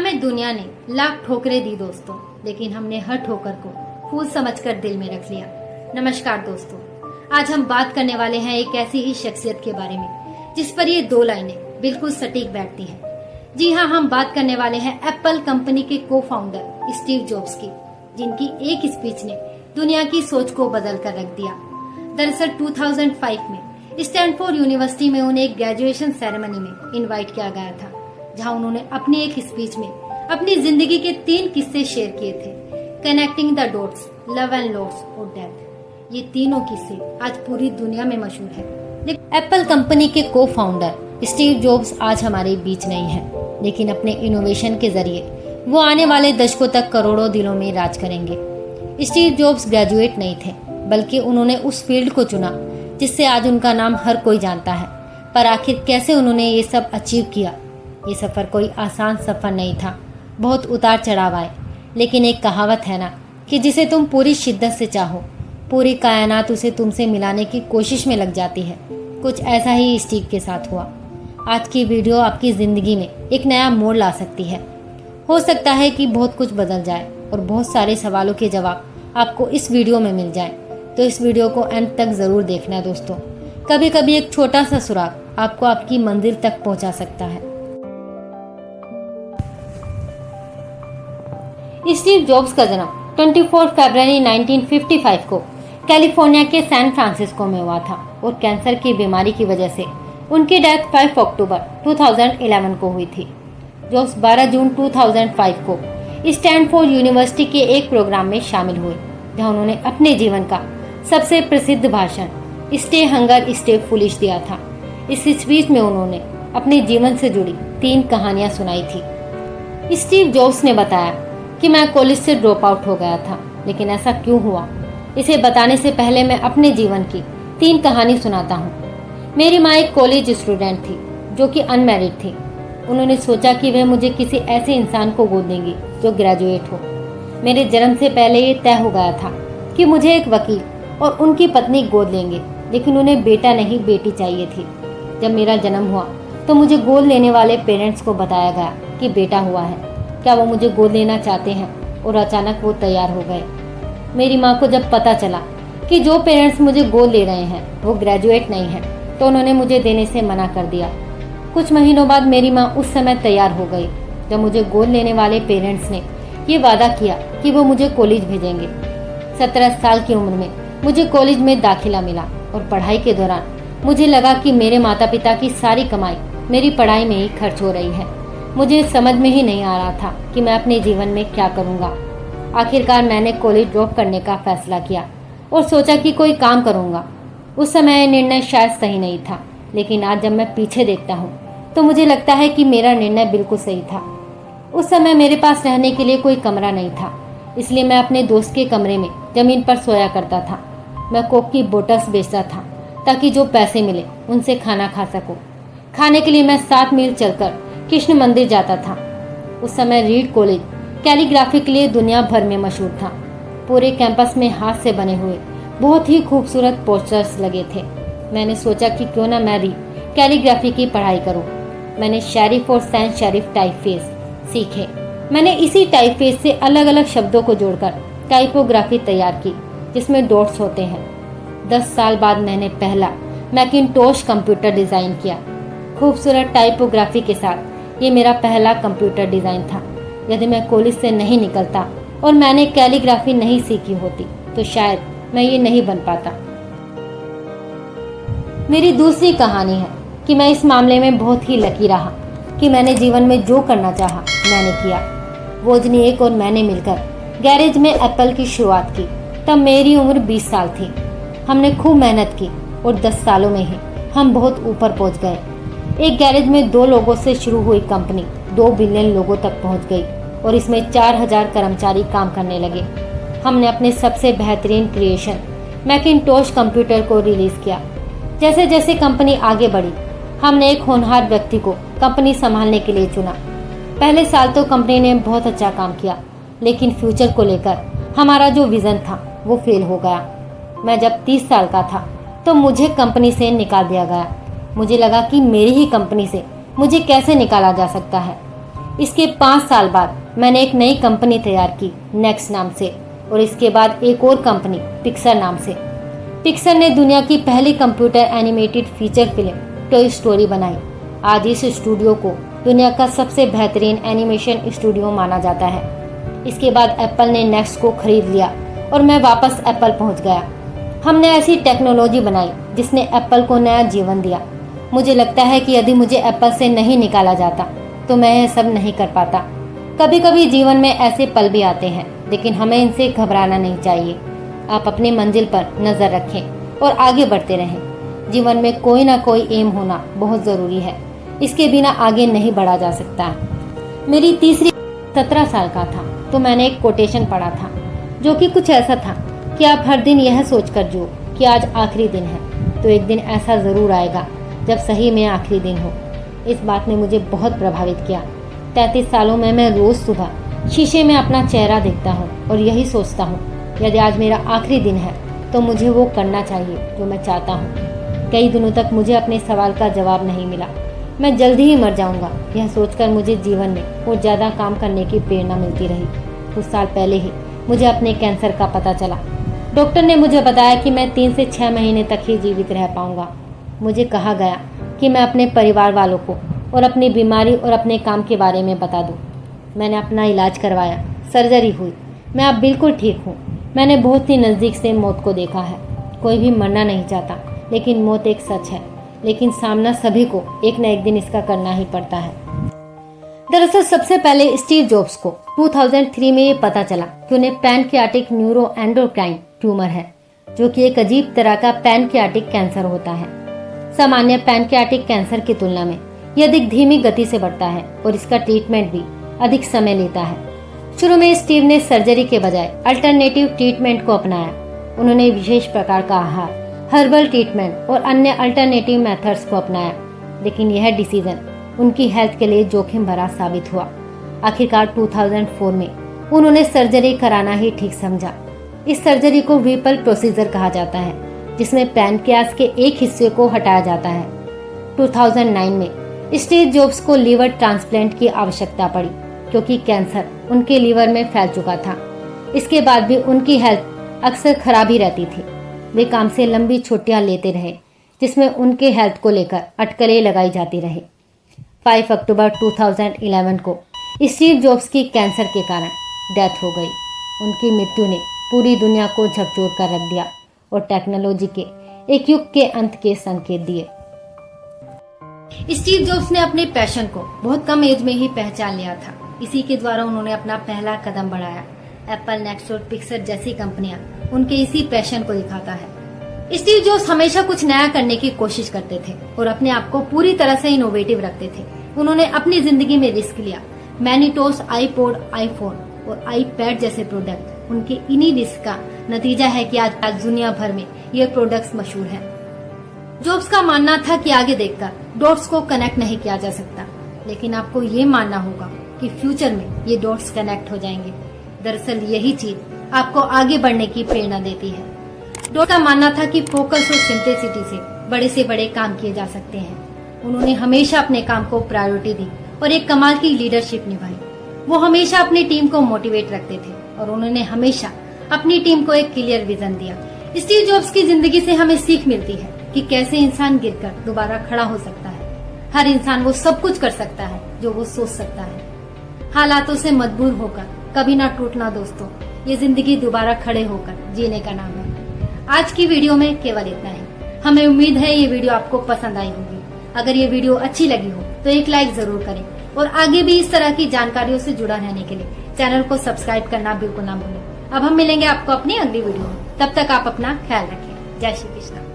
हमें दुनिया ने लाख ठोकरें दी दोस्तों, लेकिन हमने हर ठोकर को फूल समझकर दिल में रख लिया। नमस्कार दोस्तों, आज हम बात करने वाले हैं एक ऐसी ही शख्सियत के बारे में जिस पर ये दो लाइनें बिल्कुल सटीक बैठती हैं। जी हाँ, हम बात करने वाले हैं एप्पल कंपनी के को फाउंडर स्टीव जॉब्स की, जिनकी एक स्पीच ने दुनिया की सोच को बदल कर रख दिया। दरअसल 2005 में स्टैनफोर्ड यूनिवर्सिटी में उन्हें एक ग्रेजुएशन सेरेमनी में इनवाइट किया गया था, जहां उन्होंने अपनी एक स्पीच में अपनी जिंदगी के 3 किस्से शेयर किए थे। Connecting the dots, love and loss और डेथ। ये तीनों किस्से आज पूरी दुनिया में मशहूर है। एप्पल कंपनी के को फाउंडर स्टीव जॉब्स आज हमारे बीच नहीं है, लेकिन अपने इनोवेशन के जरिए वो आने वाले दशकों तक करोड़ों दिलों में राज करेंगे। स्टीव जॉब्स ग्रेजुएट नहीं थे, बल्कि उन्होंने उस फील्ड को चुना जिससे आज उनका नाम हर कोई जानता है। पर आखिर कैसे उन्होंने ये सब अचीव किया? ये सफ़र कोई आसान सफ़र नहीं था, बहुत उतार चढ़ाव आए। लेकिन एक कहावत है ना कि जिसे तुम पूरी शिद्दत से चाहो, पूरी कायनात उसे तुमसे मिलाने की कोशिश में लग जाती है। कुछ ऐसा ही स्टीव के साथ हुआ। आज की वीडियो आपकी ज़िंदगी में एक नया मोड़ ला सकती है। हो सकता है कि बहुत कुछ बदल जाए और बहुत सारे सवालों के जवाब आपको इस वीडियो में मिल जाए। तो इस वीडियो को अंत तक ज़रूर देखना दोस्तों। कभी कभी एक छोटा सा सुराग आपको आपकी मंजिल तक पहुंचा सकता है। स्टीव जॉब्स का जन्म 24 फरवरी 1955 को कैलिफोर्निया के सैन फ्रांसिस्को में हुआ था और कैंसर की बीमारी की वजह से उनकी डेथ 5 अक्टूबर 2011 को हुई थी। जॉब्स 12 जून 2005 को स्टैनफोर्ड यूनिवर्सिटी के एक प्रोग्राम में शामिल हुए, जहां उन्होंने अपने जीवन का सबसे प्रसिद्ध भाषण स्टे हंगर स्टे फुलिश दिया था। इस स्पीच में उन्होंने अपने जीवन से जुड़ी 3 कहानियां सुनाई थी। स्टीव जॉब्स ने बताया कि मैं कॉलेज से ड्रॉप आउट हो गया था, लेकिन ऐसा क्यों हुआ, इसे बताने से पहले मैं अपने जीवन की 3 कहानी सुनाता हूँ। मेरी माँ एक कॉलेज स्टूडेंट थी जो कि अनमैरिड थी। उन्होंने सोचा कि वह मुझे किसी ऐसे इंसान को गोद देंगी जो ग्रेजुएट हो। मेरे जन्म से पहले ये तय हो गया था कि मुझे एक वकील और उनकी पत्नी गोद लेंगे, लेकिन उन्हें बेटा नहीं बेटी चाहिए थी। जब मेरा जन्म हुआ तो मुझे गोद लेने वाले पेरेंट्स को बताया गया कि बेटा हुआ है, क्या वो मुझे गोद लेना चाहते हैं, और अचानक वो तैयार हो गए। मेरी माँ को जब पता चला कि जो पेरेंट्स मुझे गोद ले रहे हैं वो ग्रेजुएट नहीं है, तो उन्होंने मुझे देने से मना कर दिया। कुछ महीनों बाद मेरी माँ उस समय तैयार हो गई जब मुझे गोद लेने वाले पेरेंट्स ने ये वादा किया कि वो मुझे कॉलेज भेजेंगे। 17 साल की उम्र में मुझे कॉलेज में दाखिला मिला और पढ़ाई के दौरान मुझे लगा कि मेरे माता पिता की सारी कमाई मेरी पढ़ाई में ही खर्च हो रही है। मुझे समझ में ही नहीं आ रहा था कि मैं अपने जीवन में क्या करूँगा। आखिरकार मैंने कॉलेज ड्रॉप करने का फैसला किया और सोचा कि कोई काम करूँगा। उस समय यह निर्णय शायद सही नहीं था, लेकिन आज जब मैं पीछे देखता हूँ तो मुझे लगता है कि मेरा निर्णय बिल्कुल सही था। उस समय मेरे पास रहने के लिए कोई कमरा नहीं था, इसलिए मैं अपने दोस्त के कमरे में ज़मीन पर सोया करता था। मैं कोक की बोतल्स बेचता था ताकि जो पैसे मिले उनसे खाना खा सकूँ। खाने के लिए मैं 7 मील चलकर कृष्ण मंदिर जाता था। उस समय रीड कॉलेज कैलीग्राफी के लिए दुनिया भर में मशहूर था। पूरे कैंपस में हाथ से बने हुए बहुत ही खूबसूरत पोस्टर्स लगे थे। मैंने सोचा कि क्यों ना मैं भी कैलीग्राफी की पढ़ाई करूं। मैंने शेरिफ और सैंस शेरिफ टाइपफेस सीखे। मैंने इसी टाइपफेस से अलग अलग शब्दों को जोड़कर टाइपोग्राफी तैयार की, जिसमें डॉट्स होते हैं। 10 साल बाद मैंने पहला मैकिंटोश कंप्यूटर डिज़ाइन किया। खूबसूरत टाइपोग्राफी के साथ ये मेरा पहला कंप्यूटर डिज़ाइन था। यदि मैं कॉलेज से नहीं निकलता और मैंने कैलीग्राफी नहीं सीखी होती तो शायद मैं ये नहीं बन पाता। मेरी दूसरी कहानी है कि मैं इस मामले में बहुत ही लकी रहा कि मैंने जीवन में जो करना चाहा मैंने किया। वोजनी एक और मैंने मिलकर गैरेज में एप्पल की शुरुआत की। तब मेरी उम्र 20 साल थी। हमने खूब मेहनत की और 10 सालों में ही हम बहुत ऊपर पहुंच गए। एक गैरेज में 2 लोगों से शुरू हुई कंपनी 2 बिलियन लोगों तक पहुंच गई और इसमें 4000 कर्मचारी काम करने लगे। हमने अपने सबसे बेहतरीन क्रिएशन मैकिंटोश कंप्यूटर को रिलीज़ किया। जैसे जैसे कंपनी आगे बढ़ी, हमने एक होनहार व्यक्ति को कंपनी संभालने के लिए चुना। पहले साल तो कंपनी ने बहुत अच्छा काम किया, लेकिन फ्यूचर को लेकर हमारा जो विज़न था वो फेल हो गया। मैं जब 30 साल का था तो मुझे कंपनी से निकाल दिया गया। मुझे लगा कि मेरी ही कंपनी से मुझे कैसे निकाला जा सकता है। इसके 5 साल बाद मैंने एक नई कंपनी तैयार की नेक्स्ट नाम से, और इसके बाद एक और कंपनी पिक्सर नाम से। पिक्सर ने दुनिया की पहली computer animated feature film toy story बनाई। आज इस स्टूडियो को दुनिया का सबसे बेहतरीन एनिमेशन स्टूडियो माना जाता है। इसके बाद एप्पल ने नेक्स्ट को खरीद लिया और मैं वापस एप्पल पहुंच गया। हमने ऐसी टेक्नोलॉजी बनाई जिसने एप्पल को नया जीवन दिया। मुझे लगता है कि यदि मुझे एप्पल से नहीं निकाला जाता तो मैं यह सब नहीं कर पाता। कभी कभी जीवन में ऐसे पल भी आते हैं, लेकिन हमें इनसे घबराना नहीं चाहिए। आप अपनी मंजिल पर नजर रखें और आगे बढ़ते रहें। जीवन में कोई ना कोई एम होना बहुत ज़रूरी है, इसके बिना आगे नहीं बढ़ा जा सकता। मेरी तीसरी 17 साल का था तो मैंने एक कोटेशन पढ़ा था जो कि कुछ ऐसा था कि आप हर दिन यह सोचकर जियो कि आज आखिरी दिन है, तो एक दिन ऐसा ज़रूर आएगा जब सही में आखिरी दिन हो। इस बात ने मुझे बहुत प्रभावित किया। 33 सालों में मैं रोज़ सुबह शीशे में अपना चेहरा देखता हूँ और यही सोचता हूँ, यदि आज मेरा आखिरी दिन है तो मुझे वो करना चाहिए जो मैं चाहता हूँ। कई दिनों तक मुझे अपने सवाल का जवाब नहीं मिला। मैं जल्दी ही मर जाऊँगा, यह सोचकर मुझे जीवन में और ज़्यादा काम करने की प्रेरणा मिलती रही। कुछ साल पहले ही मुझे अपने कैंसर का पता चला। डॉक्टर ने मुझे बताया कि मैं 3 से 6 महीने तक ही जीवित रह पाऊँगा। मुझे कहा गया कि मैं अपने परिवार वालों को और अपनी बीमारी और अपने काम के बारे में बता दूं। मैंने अपना इलाज करवाया, सर्जरी हुई, मैं अब बिल्कुल ठीक हूँ। मैंने बहुत ही नज़दीक से मौत को देखा है। कोई भी मरना नहीं चाहता, लेकिन मौत एक सच है, लेकिन सामना सभी को एक न एक दिन इसका करना ही पड़ता है। दरअसल सबसे पहले स्टीव जॉब्स को 2003 में ये पता चला कि उन्हें पैनक्रियाटिक न्यूरोएंडोक्राइन ट्यूमर है, जो कि एक अजीब तरह का पैनक्रियाटिक कैंसर होता है। सामान्य पैनक्रियाटिक कैंसर की तुलना में यह अधिक धीमी गति से बढ़ता है और इसका ट्रीटमेंट भी अधिक समय लेता है। शुरू में स्टीव ने सर्जरी के बजाय अल्टरनेटिव ट्रीटमेंट को अपनाया। उन्होंने विशेष प्रकार का आहार, हर्बल ट्रीटमेंट और अन्य अल्टरनेटिव मेथड्स को अपनाया, लेकिन यह डिसीजन उनकी हेल्थ के लिए जोखिम भरा साबित हुआ। आखिरकार 2004 में उन्होंने सर्जरी कराना ही ठीक समझा। इस सर्जरी को वीपल प्रोसीजर कहा जाता है, जिसमें पैनक्रियास के एक हिस्से को हटाया जाता है। 2009 में स्टीव जॉब्स को लीवर ट्रांसप्लांट की आवश्यकता पड़ी क्योंकि कैंसर उनके लीवर में फैल चुका था। इसके बाद भी उनकी हेल्थ अक्सर खराब ही रहती थी। वे काम से लंबी छुट्टियां लेते रहे, जिसमें उनके हेल्थ को लेकर अटकलें लगाई जाती रही। 5 अक्टूबर 2011 को स्टीव जॉब्स की कैंसर के कारण डेथ हो गई। उनकी मृत्यु ने पूरी दुनिया को झकझोर कर रख दिया और टेक्नोलॉजी के एक युग के अंत के संकेत दिए। स्टीव जॉब्स ने अपने पैशन को बहुत कम एज में ही पहचान लिया था। इसी के द्वारा उन्होंने अपना पहला कदम बढ़ाया। एप्पल, नेक्स्ट और पिक्सर जैसी कंपनियां उनके इसी पैशन को दिखाता है। स्टीव जॉब्स हमेशा कुछ नया करने की कोशिश करते थे और अपने आप को पूरी तरह से इनोवेटिव रखते थे। उन्होंने अपनी जिंदगी में रिस्क लिया। मैनिटोस, आईपॉड, आईफोन और आईपैड जैसे प्रोडक्ट उनके इन्हीं रिस्क का नतीजा है कि आज दुनिया भर में ये प्रोडक्ट्स मशहूर हैं। जॉब्स का मानना था कि आगे देखकर डॉट्स को कनेक्ट नहीं किया जा सकता, लेकिन आपको ये मानना होगा कि फ्यूचर में ये डॉट्स कनेक्ट हो जाएंगे। दरअसल यही चीज आपको आगे बढ़ने की प्रेरणा देती है। डॉट का मानना था कि फोकस और सिंप्लिसिटी से बड़े काम किए जा सकते हैं। उन्होंने हमेशा अपने काम को प्रायोरिटी दी और एक कमाल की लीडरशिप निभाई। वो हमेशा अपनी टीम को मोटिवेट रखते थे और उन्होंने हमेशा अपनी टीम को एक क्लियर विजन दिया। स्टीव जॉब्स की जिंदगी से हमें सीख मिलती है कि कैसे इंसान गिरकर दोबारा खड़ा हो सकता है। हर इंसान वो सब कुछ कर सकता है जो वो सोच सकता है। हालातों से मजबूर होकर कभी ना टूटना दोस्तों, ये जिंदगी दोबारा खड़े होकर जीने का नाम है। आज की वीडियो में केवल इतना ही। हमें उम्मीद है ये वीडियो आपको पसंद आई होगी। अगर ये वीडियो अच्छी लगी हो तो एक लाइक जरूर करें और आगे भी इस तरह की जानकारियों से जुड़ा रहने के लिए चैनल को सब्सक्राइब करना बिल्कुल ना भूलें। अब हम मिलेंगे आपको अपनी अगली वीडियो में। तब तक आप अपना ख्याल रखें। जय श्री कृष्ण।